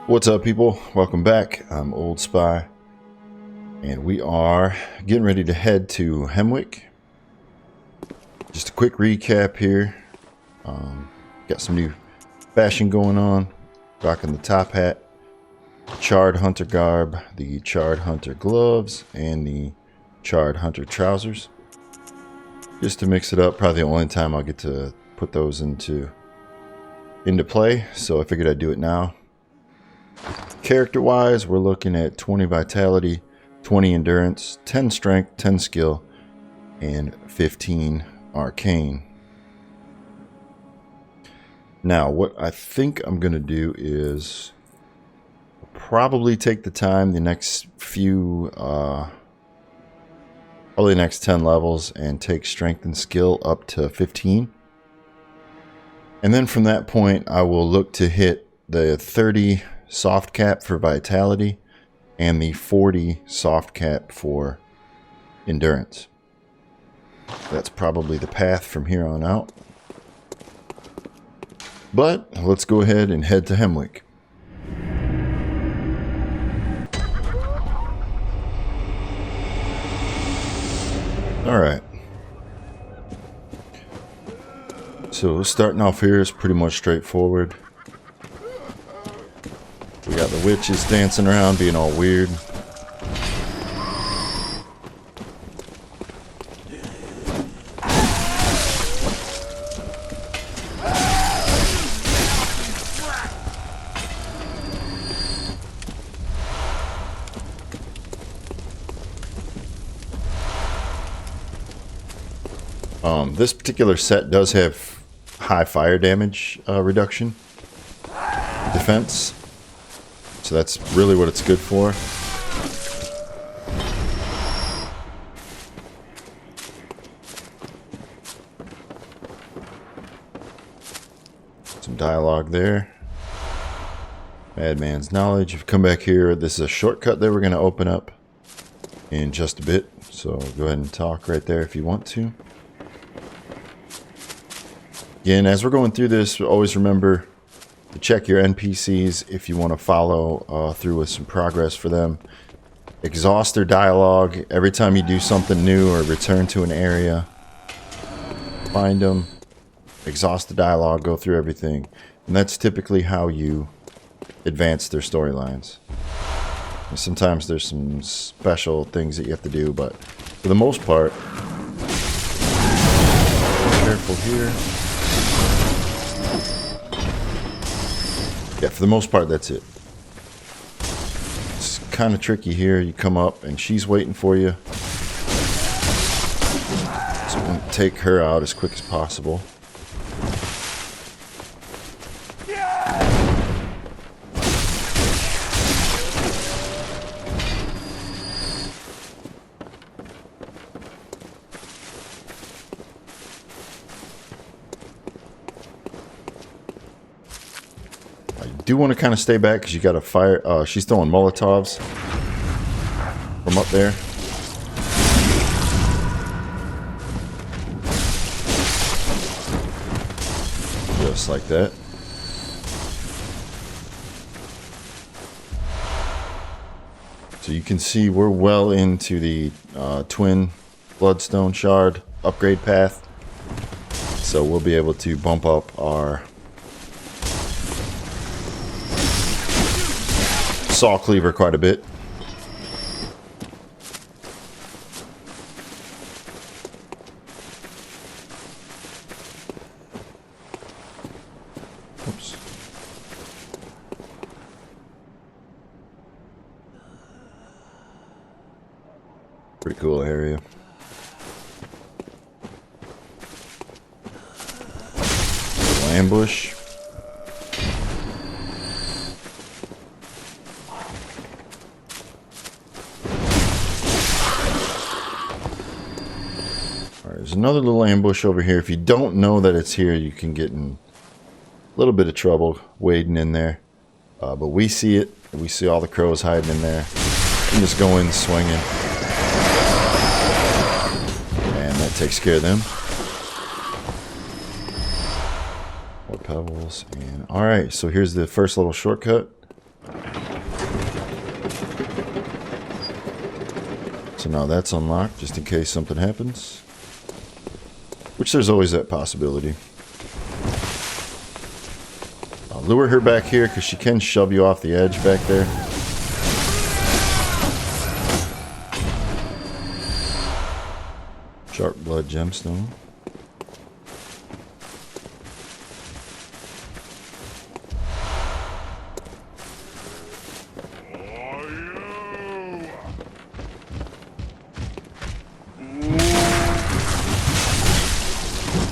What's up, people? Welcome back. I'm Old Spy, and we are getting ready to head to Hemwick. Just a quick recap here. Got some new fashion going on. Rocking the top hat, charred hunter garb, the charred hunter gloves, and the charred hunter trousers. Just to mix it up. Probably the only time I'll get to put those into play, so I figured I'd do it now. Character wise, we're looking at 20 vitality, 20 endurance, 10 strength, 10 skill, and 15 arcane. Now, what I think I'm going to do is probably take the time the next few, probably the next 10 levels, and take strength and skill up to 15. And then from that point, I will look to hit the 30 soft cap for vitality and the 40 soft cap for endurance. That's probably the path from here on out. But let's go ahead and head to Hemwick. Alright. So starting off here is pretty much straightforward. We got the witches dancing around being all weird. This particular set does have high fire damage reduction defense. So that's really what it's good for. Some dialogue there. Madman's knowledge. If you come back here, this is a shortcut that we're going to open up in just a bit. So go ahead and talk right there if you want to. Again, as we're going through this, always remember to check your NPCs if you want to follow through with some progress for them. Exhaust their dialogue every time you do something new or return to an area. Find them, exhaust the dialogue, go through everything. And that's typically how you advance their storylines. Sometimes there's some special things that you have to do, but for the most part, careful here. Yeah, for the most part, that's it. It's kind of tricky here. You come up, and she's waiting for you. So I'm going to take her out as quick as possible. Do want to kind of stay back because you got a fire. She's throwing Molotovs from up there. Just like that. So you can see we're well into the twin bloodstone shard upgrade path. So we'll be able to bump up our saw cleaver quite a bit. Oops. Pretty cool area. Ambush. There's another little ambush over here. If you don't know that it's here, you can get in a little bit of trouble wading in there. But we see it. We see all the crows hiding in there. You just go in swinging. And that takes care of them. More pebbles. And alright, so here's the first little shortcut. now that's unlocked, just in case something happens. Which there's always that possibility. I'll lure her back here, because she can shove you off the edge back there. Sharp blood gemstone.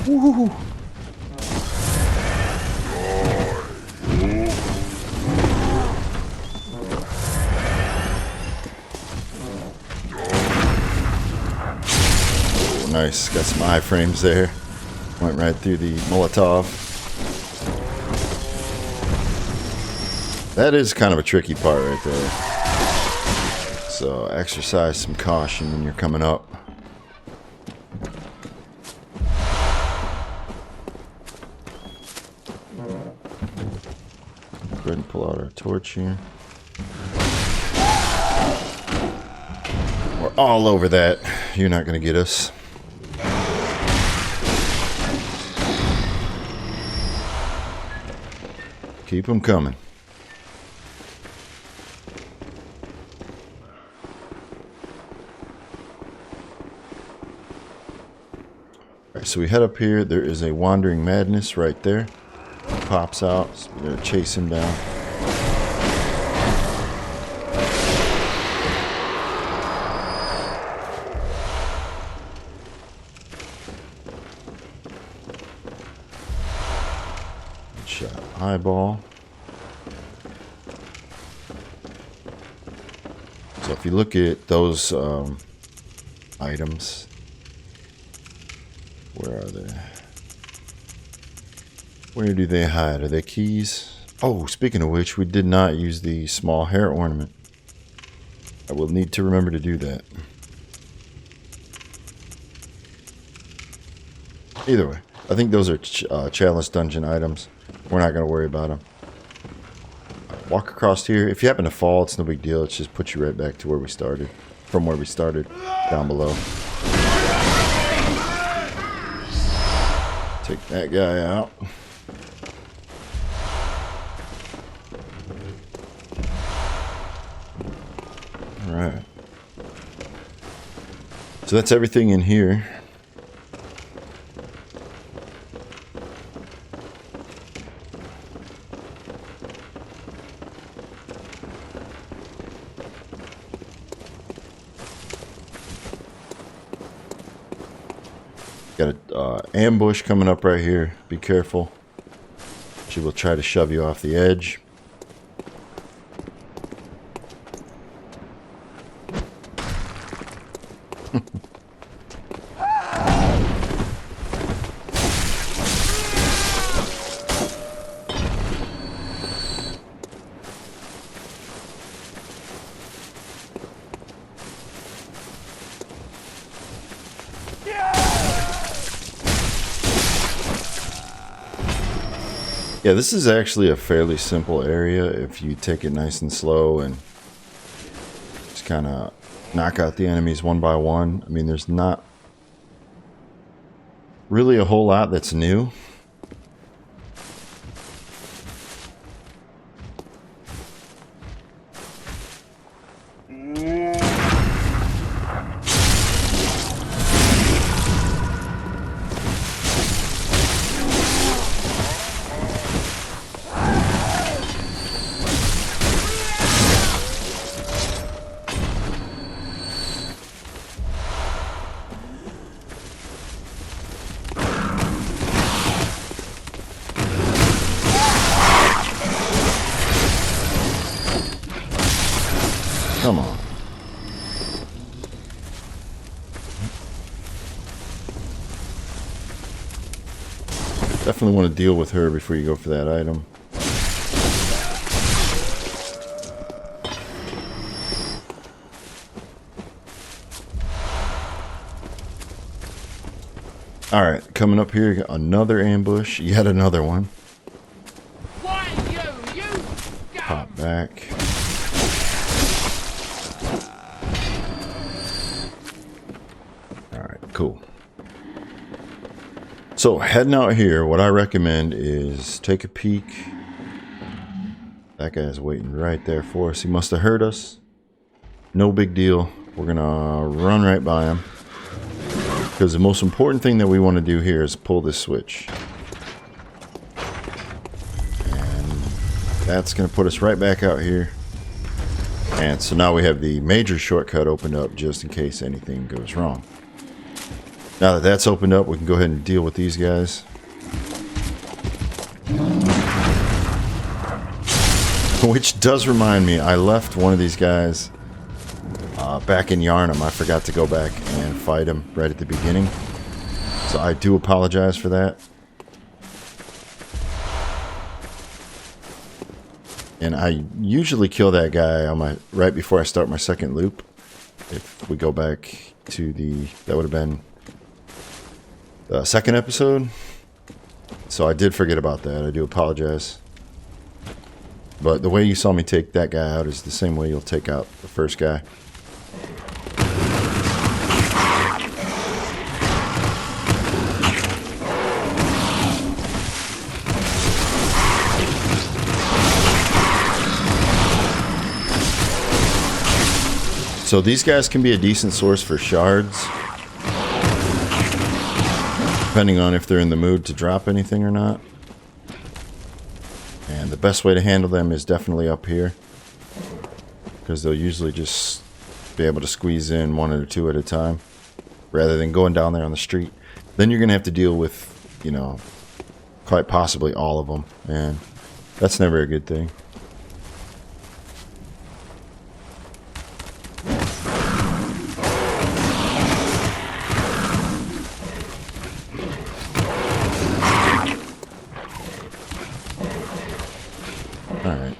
Woo-hoo-hoo. Oh, nice. Got some iframes there. Went right through the Molotov. That is kind of a tricky part right there. So exercise some caution when you're coming up. Go ahead and pull out our torch here. We're all over that. You're not going to get us. Keep them coming. Alright, so we head up here. There is a Wandering Madness right there. Pops out, so we're gonna chase him down. Shot eyeball. So if you look at those items, where are they? Where do they hide? Are they keys? Oh, speaking of which, we did not use the small hair ornament. I will need to remember to do that. Either way, I think those are challenge dungeon items. We're not going to worry about them. Walk across here. If you happen to fall, it's no big deal. It's just put you right back to where we started. From where we started, down below. Take that guy out. Alright. So that's everything in here. Got an ambush coming up right here. Be careful. She will try to shove you off the edge. Yeah, this is actually a fairly simple area if you take it nice and slow and just kind of knock out the enemies one by one. I mean, there's not really a whole lot that's new. Come on. Definitely want to deal with her before you go for that item. Alright, coming up here, got another ambush. Yet another one. Pop back. cool. So heading out here, what I recommend is take a peek. That guy's waiting right there for us. He must have heard us. No big deal. We're gonna run right by him, because the most important thing that we want to do here is pull this switch. And that's gonna put us right back out here. And so now we have the major shortcut opened up just in case anything goes wrong. Now that that's opened up, we can go ahead and deal with these guys. Which does remind me, I left one of these guys back in Yharnam. I forgot to go back and fight him right at the beginning. So I do apologize for that. And I usually kill that guy on right before I start my second loop. If we go back to that would have been the second episode. So I did forget about that. I do apologize. But the way you saw me take that guy out is the same way you'll take out the first guy. So these guys can be a decent source for shards, depending on if they're in the mood to drop anything or not. And the best way to handle them is definitely up here, because they'll usually just be able to squeeze in one or two at a time, rather than going down there on the street. Then you're going to have to deal with, you know, quite possibly all of them, and that's never a good thing. Alright.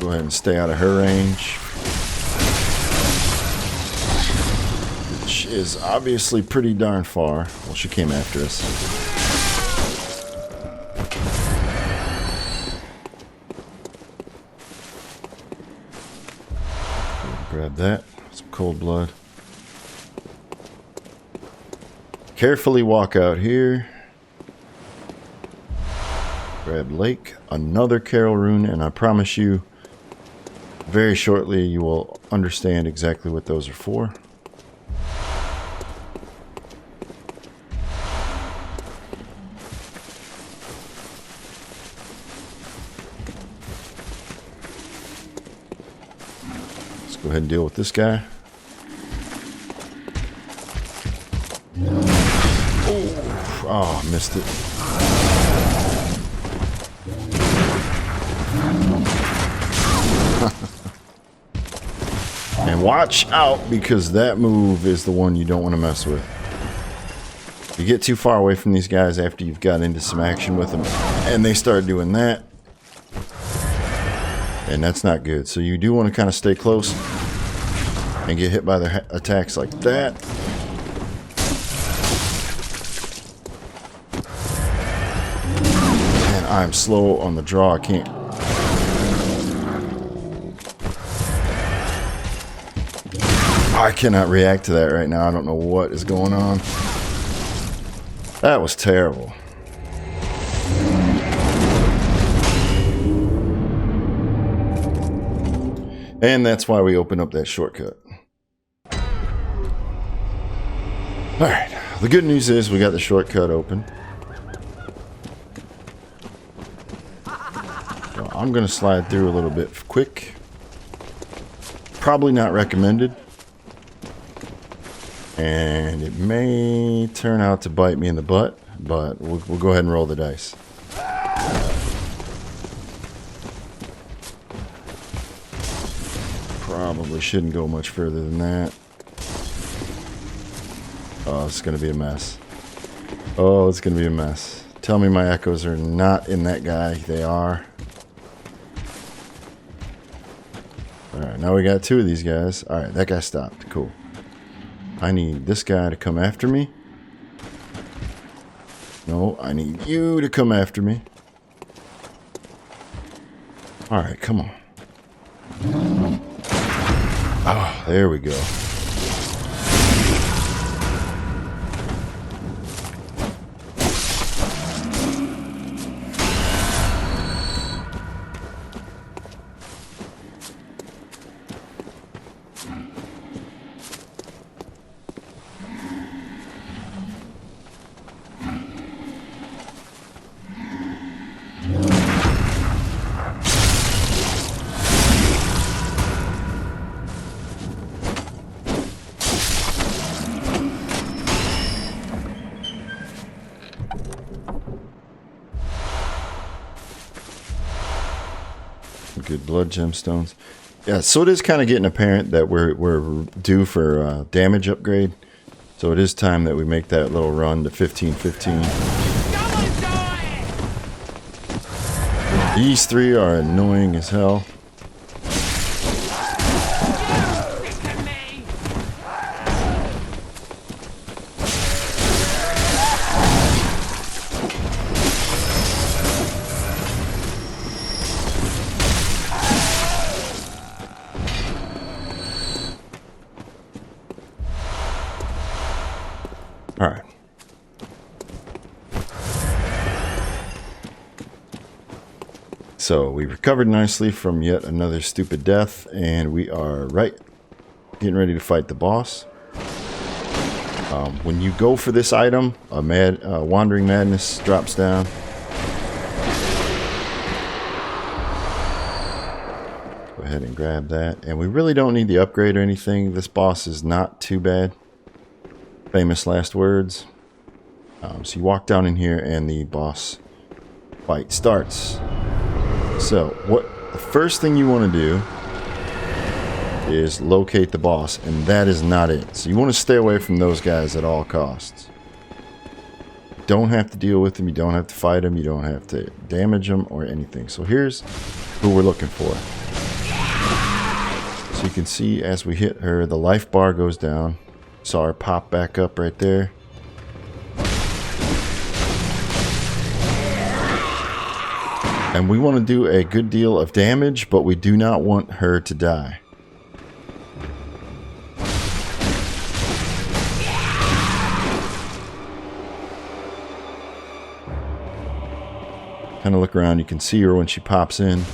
Go ahead and stay out of her range. Which is obviously pretty darn far. Well, she came after us. Grab that. Some cold blood. Carefully walk out here. Grab Lake. Another Carol rune, and I promise you, very shortly you will understand exactly what those are for. Go ahead and deal with this guy. Oh, missed it. And watch out, because that move is the one you don't want to mess with. You get too far away from these guys after you've got into some action with them, and they start doing that. And that's not good. So you do want to kind of stay close and get hit by their attacks like that. And I'm slow on the draw. I can't. I cannot react to that right now. I don't know what is going on. That was terrible. And that's why we open up that shortcut. Alright, the good news is we got the shortcut open. So I'm going to slide through a little bit quick. Probably not recommended. And it may turn out to bite me in the butt, but we'll go ahead and roll the dice. Probably shouldn't go much further than that. Oh, it's going to be a mess. Oh, it's going to be a mess. Tell me my echoes are not in that guy. They are. Alright, now we got two of these guys. Alright, that guy stopped. Cool. I need this guy to come after me. No, I need you to come after me. Alright, come on. Oh, there we go. Good blood gemstones. Yeah, so it is kind of getting apparent that we're due for damage upgrade. So it is time that we make that little run to 15-15. These three are annoying as hell. Alright. So we recovered nicely from yet another stupid death, and we are getting ready to fight the boss. When you go for this item, Wandering Madness drops down. Go ahead and grab that. And we really don't need the upgrade or anything. This boss is not too bad. Famous last words. So you walk down in here and the boss fight starts. So the first thing you want to do is locate the boss, and that is not it. So you want to stay away from those guys at all costs. You don't have to deal with them, you don't have to fight them, you don't have to damage them or anything. So here's who we're looking for. So you can see as we hit her, the life bar goes down. Saw her pop back up right there. And we want to do a good deal of damage, but we do not want her to die. Kind of look around, you can see her when she pops in.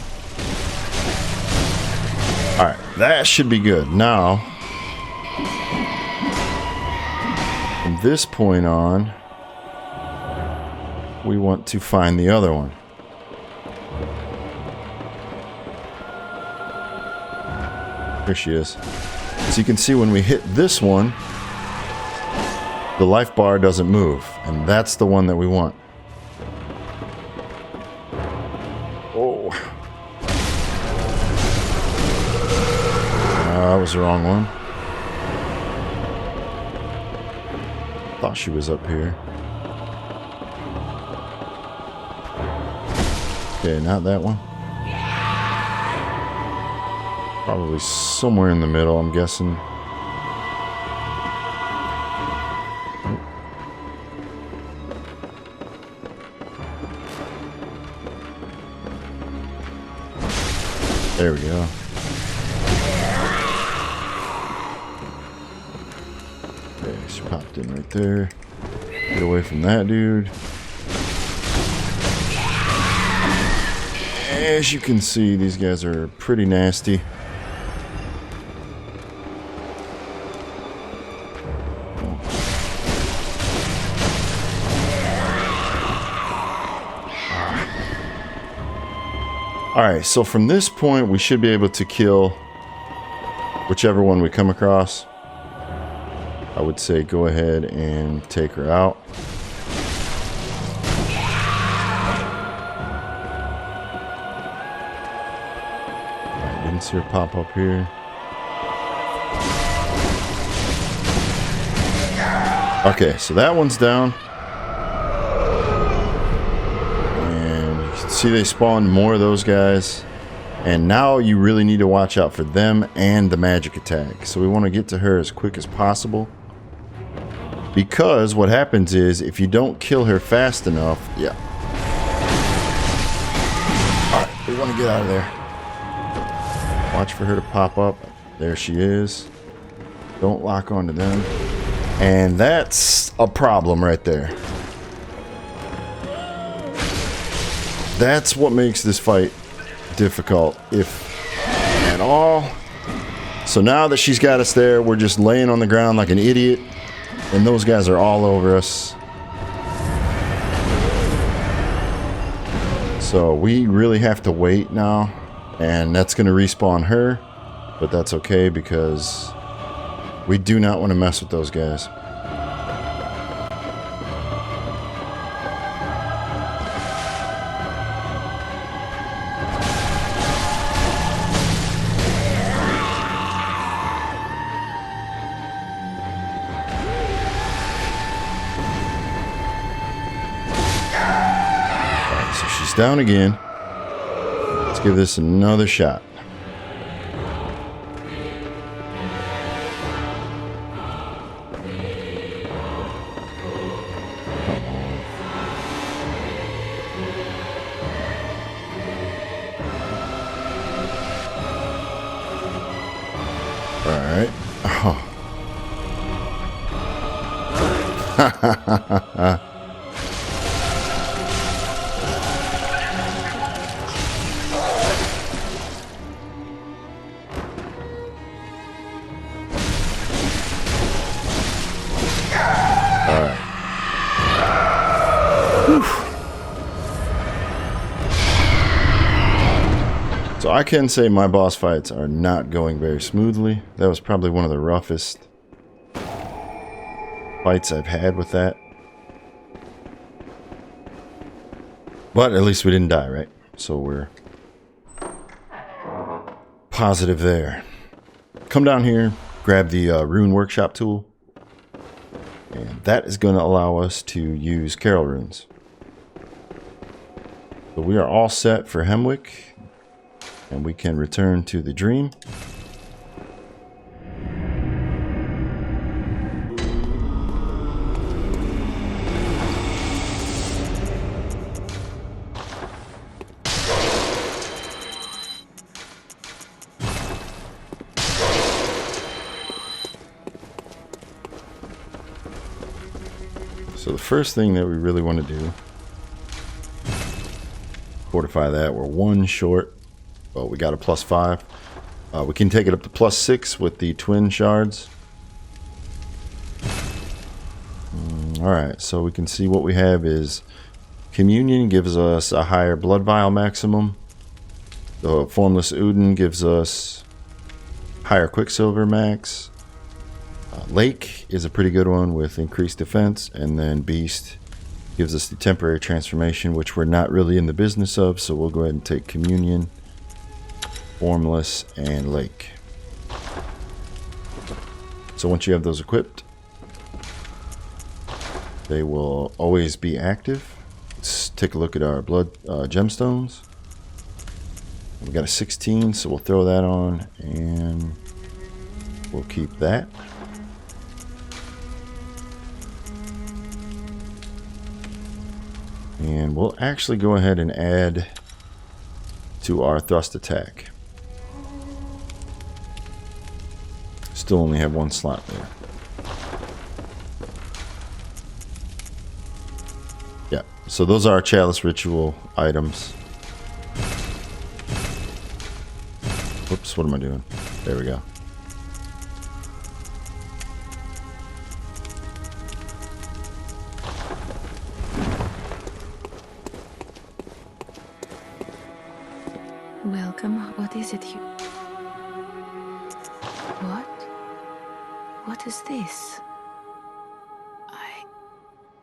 Alright, that should be good. Now, from this point on, we want to find the other one. Here she is. So you can see when we hit this one, the life bar doesn't move, and that's the one that we want. Oh. That was the wrong one. Thought she was up here. Okay, not that one. Probably somewhere in the middle, I'm guessing. There we go. Okay, she popped in right there. Get away from that dude. As you can see, these guys are pretty nasty. Alright, so from this point we should be able to kill whichever one we come across. I would say go ahead and take her out. I didn't see her pop up here. Okay, so that one's down. See, they spawned more of those guys, and now you really need to watch out for them and the magic attack. So we want to get to her as quick as possible. Because what happens is, if you don't kill her fast enough... Yeah. Alright, we want to get out of there. Watch for her to pop up. There she is. Don't lock onto them. And that's a problem right there. That's what makes this fight difficult, if at all. So now that she's got us there, we're just laying on the ground like an idiot, and those guys are all over us. So we really have to wait now, and that's going to respawn her, but that's okay because we do not want to mess with those guys. Down again. Let's give this another shot. Come on. All right. Oh. So I can say my boss fights are not going very smoothly. That was probably one of the roughest fights I've had with that. But at least we didn't die, right? So we're positive there. Come down here, grab the rune workshop tool. And that is going to allow us to use Carol runes. So we are all set for Hemwick. And we can return to the dream. So the first thing that we really want to do, fortify that. We're one short. Well, we got a +5. We can take it up to +6 with the twin shards. Alright, so we can see what we have is Communion gives us a higher blood vial maximum. The Formless Uden gives us higher Quicksilver max. Lake is a pretty good one with increased defense. And then Beast gives us the temporary transformation, which we're not really in the business of. So we'll go ahead and take Communion, Formless, and Lake. So once you have those equipped, they will always be active. Let's take a look at our blood gemstones. We got a 16, so we'll throw that on, and we'll keep that. And we'll actually go ahead and add to our thrust attack. Still only have one slot there. Yeah, so those are our Chalice Ritual items. Whoops, what am I doing? There we go. Welcome. What is it you... What? What is this?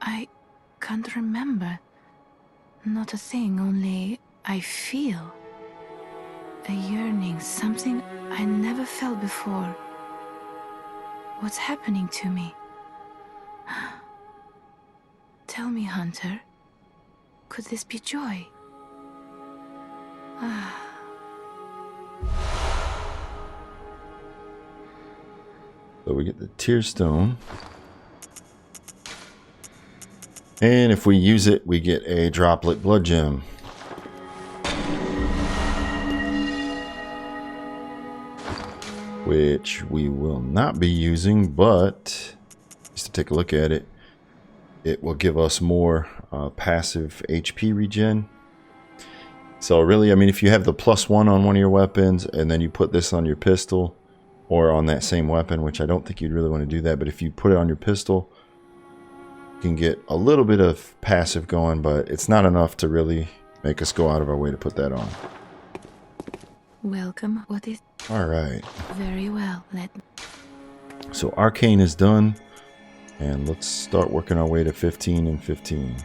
I can't remember. Not a thing, only I feel a yearning, something I never felt before. What's happening to me? Tell me, Hunter, could this be joy? So we get the Tear Stone. And if we use it, we get a droplet blood gem. Which we will not be using, but just to take a look at it, it will give us more passive HP regen. So really, I mean, if you have the +1 on one of your weapons and then you put this on your pistol or on that same weapon, which I don't think you'd really want to do that, but if you put it on your pistol, you can get a little bit of passive going, but it's not enough to really make us go out of our way to put that on. Welcome. What is... All right. Very well. So Arcane is done, and let's start working our way to 15 and 15.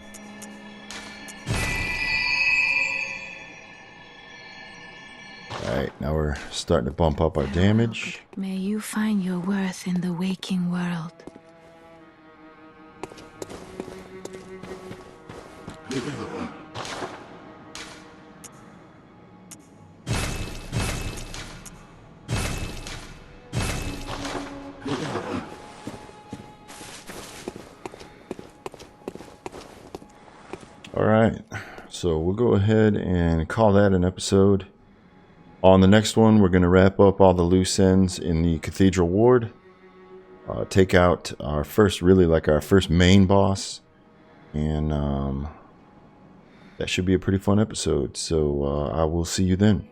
Alright, now we're starting to bump up our damage. May you find your worth in the waking world. Alright, so we'll go ahead and call that an episode. On the next one, we're going to wrap up all the loose ends in the Cathedral Ward. Take out our first, our first main boss. And that should be a pretty fun episode. So I will see you then.